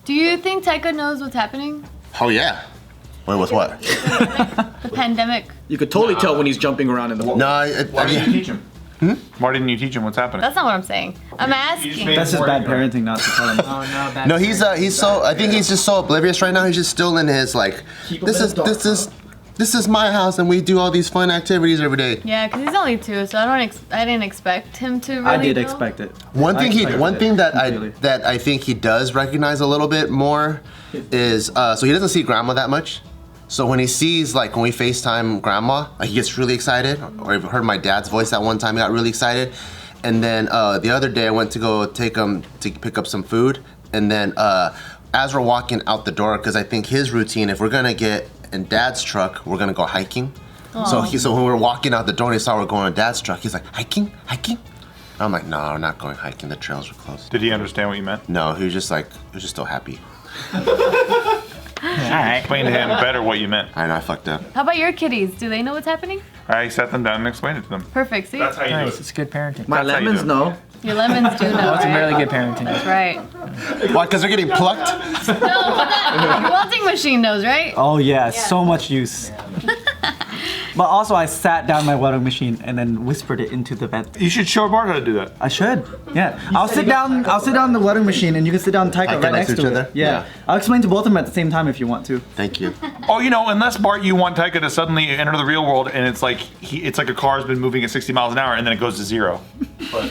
Do you think Taika knows what's happening? Oh yeah. Wait, what's what? The pandemic. You could totally tell when he's jumping around in the wall. No, Why didn't you teach him? Why didn't you teach him what's happening? That's not what I'm saying. I'm asking. That's just bad parenting, not to tell him. Oh no, bad. No, he's so. I think he's just so oblivious right now. He's just still in his like. This is my house, and we do all these fun activities every day. Yeah, because he's only 2, so I didn't expect him to really I did know. expect it. One thing that completely. I think he does recognize a little bit more is so he doesn't see grandma that much. So when he sees when we FaceTime grandma, he gets really excited. Or I've heard my dad's voice that one time, he got really excited. And then the other day I went to go take him to pick up some food, and then as we're walking out the door, because I think his routine, if we're gonna get in Dad's truck, we're gonna go hiking. So when we're walking out the door and he saw we're going in Dad's truck, he's like, hiking? I'm like, no, we're not going hiking, the trails are closed. Did he understand what you meant? No, he was just still happy. Alright. Explain to him better what you meant. I know, I fucked up. How about your kitties? Do they know what's happening? I sat them down and explained it to them. Perfect. See? That's how you do Nice. it. It's good parenting. My That's how you lemons do it. know. Your lemons do know, That's right? really good parenting. That's right. Why, because they're getting plucked? No, but that quilting machine knows, right? Oh yeah, so much use. But also I sat down my welding machine and then whispered it into the vent. You should show Bart how to do that. I should. Yeah. I'll sit down the welding machine and you can sit down Taika right next to each it. other? Yeah. Yeah. I'll explain to both of them at the same time if you want to. Thank you. Oh, unless Bart, you want Taika to suddenly enter the real world and it's like a car's been moving at 60 miles an hour and then it goes to 0. But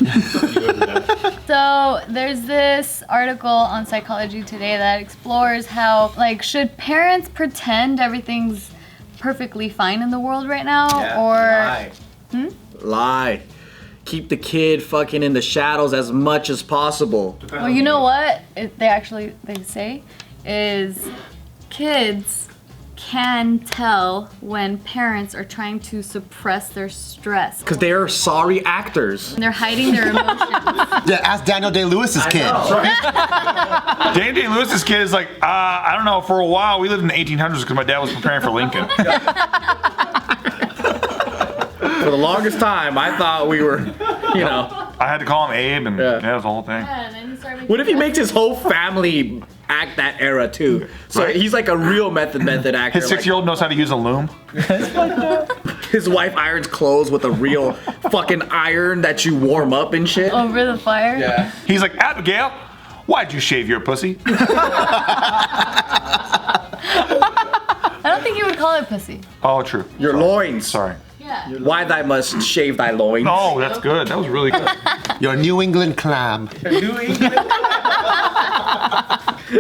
So there's this article on Psychology Today that explores how, should parents pretend everything's perfectly fine in the world right now, Lie. Lie. Keep the kid fucking in the shadows as much as possible. Well, you know what they say is kids can tell when parents are trying to suppress their stress. Because they're sorry actors. They're hiding their emotions. Yeah, ask Daniel Day-Lewis's kid. Daniel Day-Lewis's kid is like, I don't know, for a while we lived in the 1800s because my dad was preparing for Lincoln. For the longest time, I thought we were, I had to call him Abe and that was the whole thing. And then he started What if he makes his whole family act that era too? So Right. he's like a real method actor. His 6-year-old knows how to use a loom. His wife irons clothes with a real fucking iron that you warm up and shit. over the fire. Yeah. He's like, Abigail, why'd you shave your pussy? I don't think he would call it pussy. Oh, true. Your loins. Sorry. Yeah. Why thy must shave thy loins? Oh, that's good. That was really good. Your New England clam.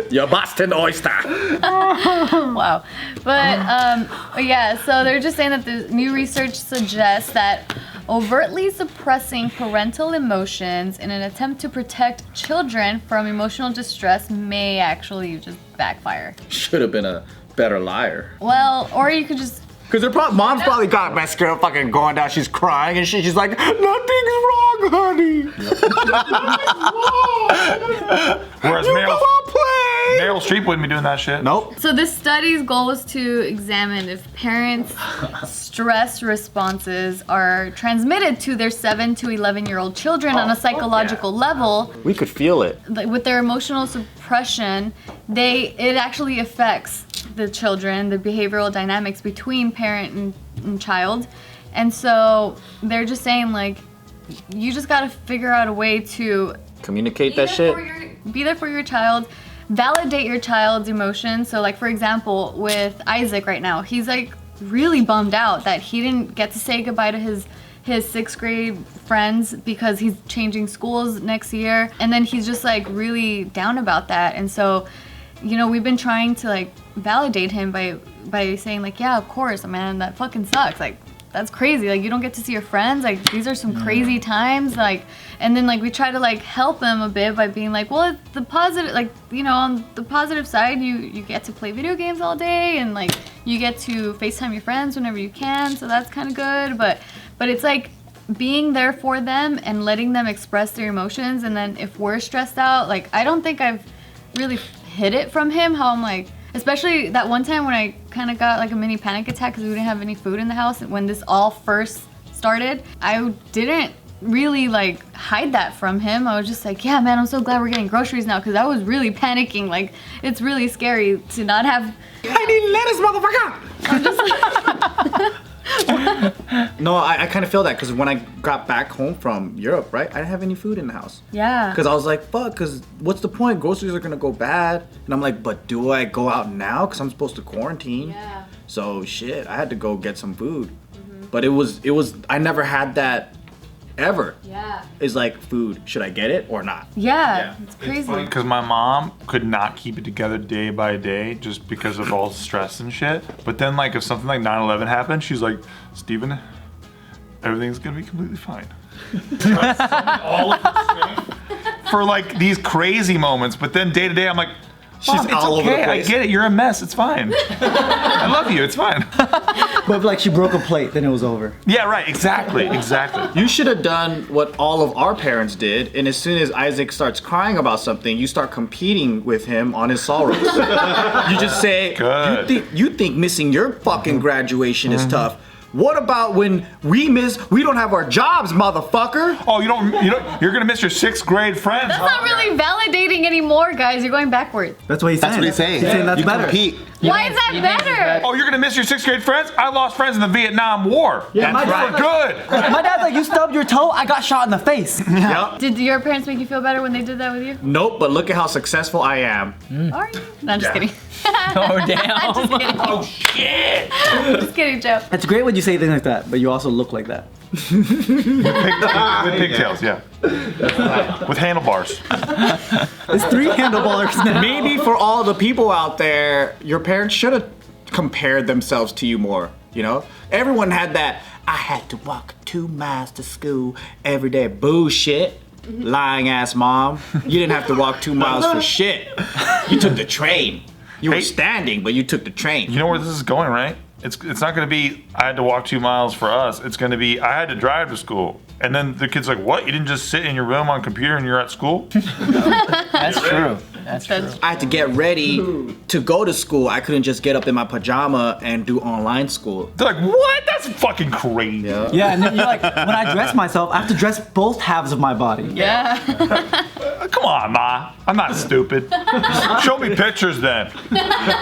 Your Boston oyster. Wow. But yeah, so they're just saying that the new research suggests that overtly suppressing parental emotions in an attempt to protect children from emotional distress may actually just backfire. Should have been a better liar. Well, or you could just Cause mom's probably got mascara fucking going down. She's crying and shit. She's like, nothing's wrong, honey. Whereas You go out play. Meryl Streep wouldn't be doing that shit. Nope. So this study's goal was to examine if parents' stress responses are transmitted to their 7 to 11-year-old children on a psychological level. We could feel it. Like, with their emotional suppression, it actually affects the children, the behavioral dynamics between parent and child. And so they're just saying, you just gotta figure out a way to Communicate that shit. be there for your child, validate your child's emotions. So for example, with Isaac right now, he's really bummed out that he didn't get to say goodbye to his 6th grade friends because he's changing schools next year. And then he's just really down about that. And so, we've been trying to validate him by saying yeah, of course, man, that fucking sucks. That's crazy. You don't get to see your friends. These are some crazy times. And then we try to help them a bit by being well, it's the positive, on the positive side, you get to play video games all day and you get to FaceTime your friends whenever you can. So that's kind of good. But it's being there for them and letting them express their emotions. And then if we're stressed out, I don't think I've really hid it from him how I'm especially that one time when I kind of got a mini panic attack because we didn't have any food in the house when this all first started. I didn't really like hide that from him. I was just like, yeah, man, I'm so glad we're getting groceries now because I was really panicking. Like, it's really scary to not have. I need lettuce, motherfucker. No, I kind of feel that because when I got back home from Europe, right, I didn't have any food in the house. Yeah. Because I was like, fuck, because what's the point? Groceries are going to go bad. And I'm like, but do I go out now? Because I'm supposed to quarantine. Yeah. So shit, I had to go get some food. But it was, I never had that ever. Yeah. It's like, food, should I get it or not? Yeah. It's crazy. Because my mom could not keep it together day by day just because of all the stress and shit. But then, like, if something like 9/11 happened, she's like, Steven, everything's gonna be completely fine. All of her strength for like these crazy moments, but then day to day, I'm like, She's Mom, it's all over okay. the place. I get it. You're a mess. It's fine. I love you. It's fine. But if, like, she broke a plate, then it was over. Yeah, right. Exactly. Exactly. You should have done what all of our parents did, and as soon as Isaac starts crying about something, you start competing with him on his sorrows. You just say, Good. you think missing your fucking graduation is tough. What about when we don't have our jobs, motherfucker? Oh, you're gonna miss your 6th grade friends. That's not really validating anymore, guys. You're going backwards. That's what he's saying. That's what he's saying. He's saying that's you better. compete. Why is that better? Oh, you're gonna miss your 6th grade friends? I lost friends in the Vietnam War. Yeah, my That's dad- good. My dad's like, you stubbed your toe, I got shot in the face. Yep. Did your parents make you feel better when they did that with you? Nope, but look at how successful I am. Are you? No, I'm just kidding. Oh, damn. I'm just kidding. Oh shit. Just kidding, Joe. It's great when you say things like that, but you also look like that. With pigtails, yeah. With handlebars. It's 3 handlebars now. Maybe for all the people out there, your parents should have compared themselves to you more, you know? Everyone had that, I had to walk 2 miles to school every day. Bullshit. Lying ass mom. You didn't have to walk 2 miles for shit. You took the train. You were Hey. standing, but you took the train. You know where this is going, right? It's not gonna be I had to walk 2 miles for us. It's gonna be I had to drive to school. And then the kid's like, what? You didn't just sit in your room on a computer and you're at school? That's true. That's true. I had to get ready to go to school. I couldn't just get up in my pajama and do online school. They're like, what? That's fucking crazy. Yeah, and then you're like, when I dress myself, I have to dress both halves of my body. Yeah. Come on, Ma. I'm not stupid. Show me pictures then.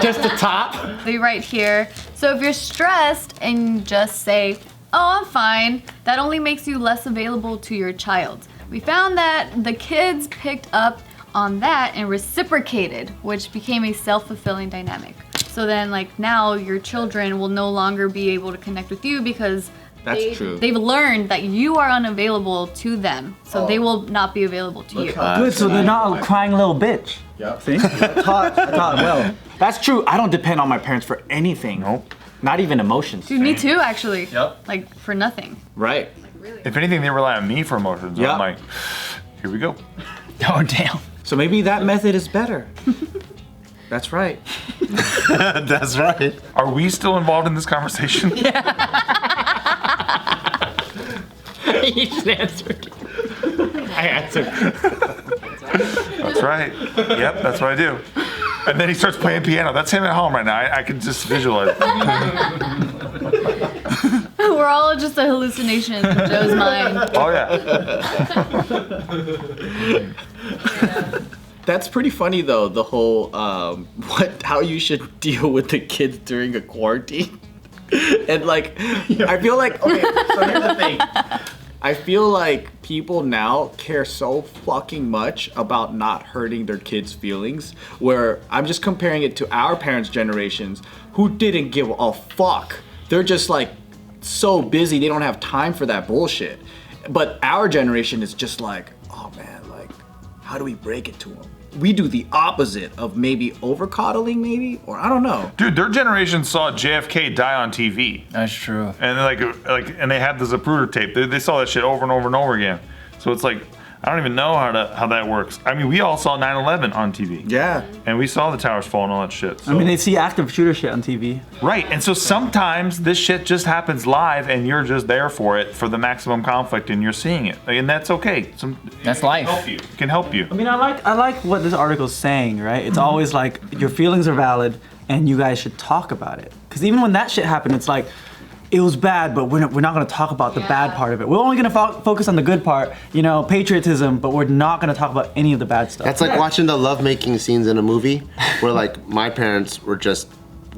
Just the top. They write here. So if you're stressed and just say, oh, I'm fine, that only makes you less available to your child. We found that the kids picked up on that and reciprocated, which became a self-fulfilling dynamic. So then, like, now your children will no longer be able to connect with you because That's true. they've learned that you are unavailable to them. So they will not be available to you. Good, so they're not a crying little bitch. Yep. See? I taught well. That's true. I don't depend on my parents for anything. Nope. Not even emotions. Dude, me too, actually. Yep. Like, for nothing. Right. If anything, they rely on me for emotions. Yeah. I'm like, here we go. Oh, damn. So maybe that method is better. That's right. That's right. Are we still involved in this conversation? You just answered. I answered. That's right. Yep, that's what I do. And then he starts playing piano. That's him at home right now. I can just visualize it. We're all just a hallucination in Joe's mind. Oh, yeah. That's pretty funny though, the whole how you should deal with the kids during a quarantine. And like I feel like okay, so here's the thing. I feel like people now care so fucking much about not hurting their kids' feelings, where I'm just comparing it to our parents' generations who didn't give a fuck. They're just like so busy, they don't have time for that bullshit. But our generation is just like, oh man, like, how do we break it to them? We do the opposite of maybe over-coddling, maybe? Or I don't know. Dude, their generation saw JFK die on TV. That's true. And and they had the Zapruder tape. They saw that shit over and over and over again. So it's like, I don't even know how that works. I mean, we all saw 9/11 on TV. Yeah. And we saw the towers fall and all that shit. So. I mean, they see active shooter shit on TV. Right, and so sometimes this shit just happens live and you're just there for it for the maximum conflict and you're seeing it. And that's okay. That's life. It can help you. I mean, I like what this article's saying, right? It's always like, your feelings are valid and you guys should talk about it. Because even when that shit happened, it's like, it was bad, but we're not going to talk about the bad part of it. We're only going to focus on the good part, you know, patriotism, but we're not going to talk about any of the bad stuff. That's like watching the lovemaking scenes in a movie where like my parents were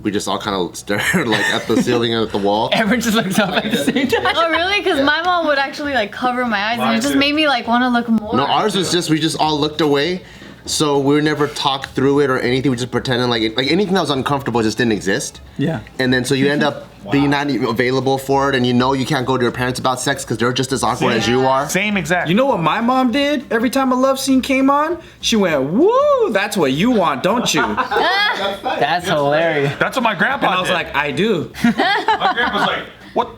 we just all kind of stared like at the ceiling and at the wall. Everyone just looks up at the same time. Oh really? Because my mom would actually like cover my eyes, and it just made me like want to look more. No, ours was just we just all looked away. So we never talked through it or anything. We just pretended like anything that was uncomfortable just didn't exist. Yeah. And then so you end up being not even available for it, and you know you can't go to your parents about sex because they're just as awkward as you are. Same exact. You know what my mom did every time a love scene came on? She went, "Woo, that's what you want, don't you?" And That's hilarious. That's what my grandpa I was did. like, "I do." My grandpa's like, what?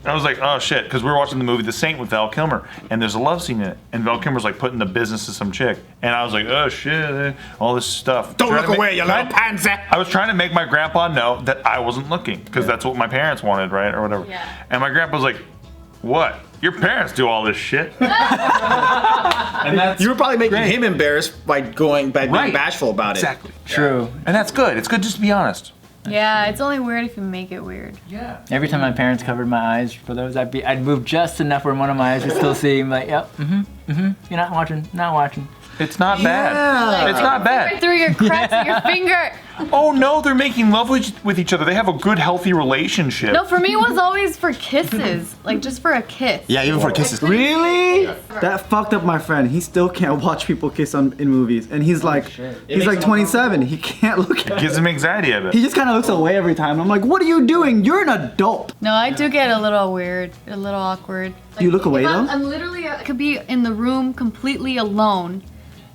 I was like, oh shit, because we were watching the movie The Saint with Val Kilmer, and there's a love scene in it, and Val Kilmer's like putting the business to some chick, and I was like, oh shit, all this stuff. Don't look away, you little pansy. I was trying to make my grandpa know that I wasn't looking, because that's what my parents wanted, right, or whatever. Yeah. And my grandpa's like, what? Your parents do all this shit. And that's You were probably making him embarrassed by being bashful about it. exactly True. And that's good. It's good just to be honest. Yeah, it's only weird if you make it weird. Yeah. Every time my parents covered my eyes for those, I'd move just enough where one of my eyes would still see. I'm like, yep, you're not watching. It's not bad. It's not bad. Right through your cracks of your finger. Oh no, they're making love with each other. They have a good, healthy relationship. No, for me it was always for kisses, like just for a kiss. Yeah, even for kisses. Really? That fucked up my friend. He still can't watch people kiss in movies, and he's like 27. He can't look at it. Gives him anxiety of it. He just kind of looks away every time. I'm like, what are you doing? You're an adult. No, I do get a little weird, a little awkward. Do you look away If though? I'm literally, I could be in the room completely alone,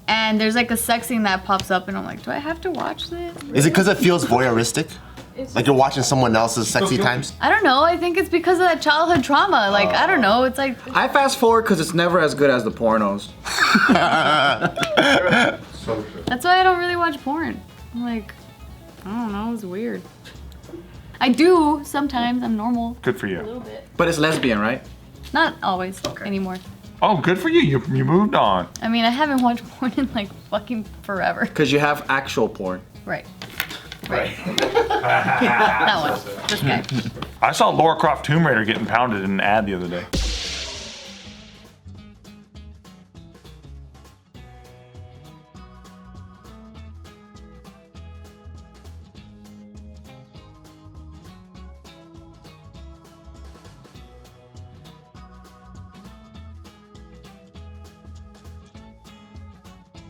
and there's like a sex scene that pops up, and I'm like, do I have to watch this? Is it because it feels voyeuristic? Like you're watching someone else's sexy times? I don't know. I think it's because of that childhood trauma. Like, I don't know. It's like, I fast forward because it's never as good as the pornos. that's why I don't really watch porn. I'm like, I don't know. It's weird. I do sometimes. I'm normal. Good for A you. little bit. But it's lesbian, right? Not always anymore. Oh, good for you. You moved on. I mean, I haven't watched porn in like fucking forever. Because you have actual porn. Right. That one. This guy. I saw Lara Croft Tomb Raider getting pounded in an ad the other day.